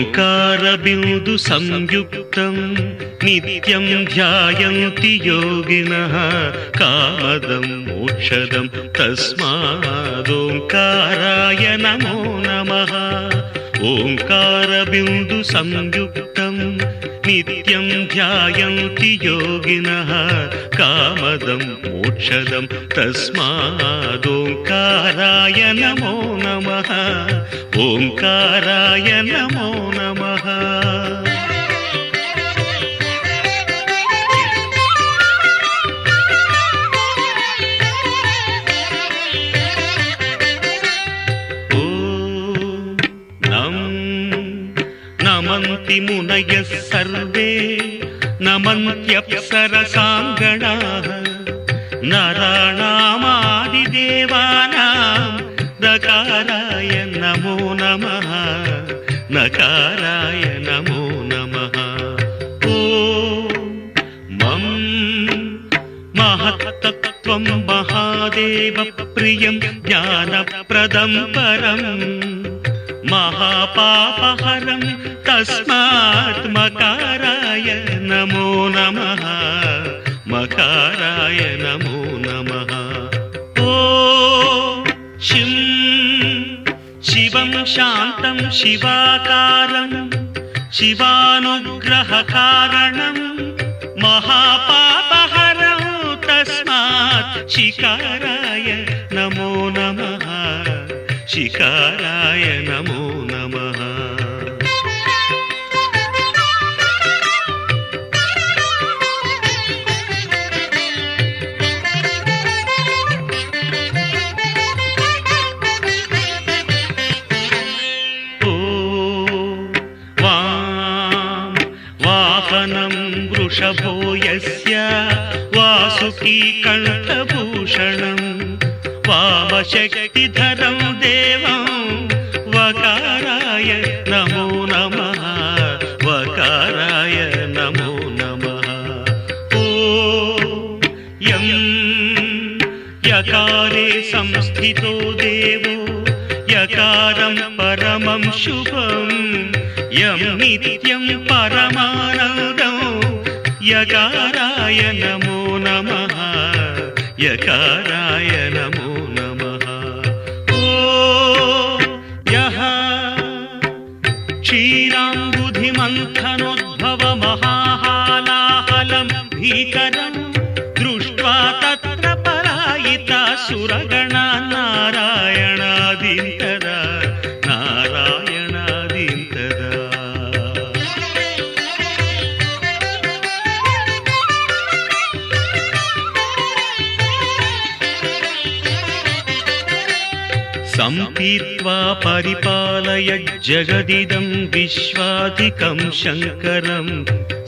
ఓంకారబిందు సంయుక్తం నిత్యం ధ్యాయంతి యోగినః కామదం మోక్షదం తస్మాదోంకారాయ నమో నమః. ఓంకారబిందు సంయుక్తం నిత్యం ధ్యాయంతి యోగినః కామదం మోక్షదం తస్మాదోంకారాయ నమో నమః. ఓంకారాయ నమో నమః. నమంతి మునయః సర్వే నమంత్యప్సరసాంగణాః నరాణామాదిదేవానాం నకారాయ నమో నమః. నకారాయ నమో నమః. ఓం మం మహత్తత్వం మహాదేవ ప్రియం జ్ఞానప్రదం పరం మహాపాపహరం తస్మాత్ మకారాయ నమో నమః. మకారాయ నమో నమః. ఓం శిం శివం శాంతం శివాకారం శివానుగ్రహకారణం మహాపాపహరం తస్మాత్ శికారాయ నమో నమః. శికారాయ నమో నమః. వాహనం వృషభో యస్య వాసుకీ కంఠభూషణం వామశక్తిధరం దేవం వకారాయ నమో నమః. వకారాయ నమో నమః. ఓం యం యకారే సంస్థితో దేవో యకారం పరమం శుభం యం నిత్యం పరమానందం యకారాయ నమో నమః. యకారాయ నమో నమః. ఓం యః క్షీరాంబుధిమంథనోద్భవ మహాహాలాహలం భీకరం దృష్ట్వా తత్ర పలాయితా సురగణా నారాయణాదింతదా నారాయణాదింతదా. సంపీత్వా పరిపాలయ జగదిదం విశ్వాధికం శంకరం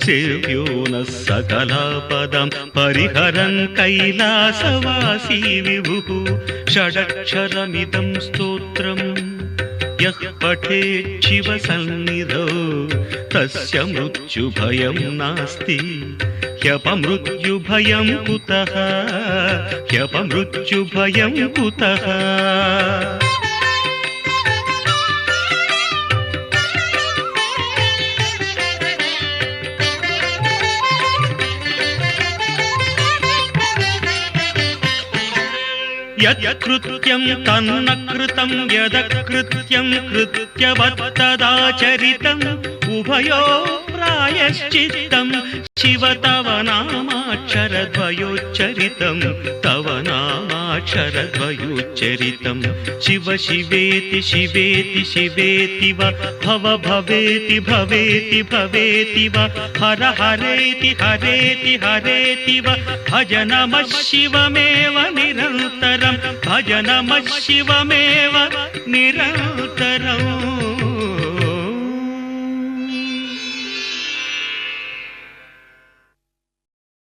సేవ్యో నః సకలాపదం పరిహరన్ కైలాసవాసీ విభుః. షడక్షరమిదం స్తోత్రం యః పఠేత్ శివ సన్నిధౌ తస్య మృత్యుభయం నాస్తి. హ్యపమృత్యుభయం కుతః హ్యపమృత్యుభయం కుతః. యత్కృత్యం తన్న కృతం యదకృత్యం కృత్యవత్తదాచరితం ఉభయో ప్రాయశ్చిత్తం శివ తవ నామాక్షరద్వయోచ్చరితం తవ నామాక్షరద్వయోచ్చరితం. శివ శివేతి శివేతి శివేతి వ భవ భవేతి భవేతి భవేతి వ హర హరేతి హరేతి హరేతి వ భజ నమః శివమేవ నిరంతరం భజ నమః శివమేవ నిరంతరం.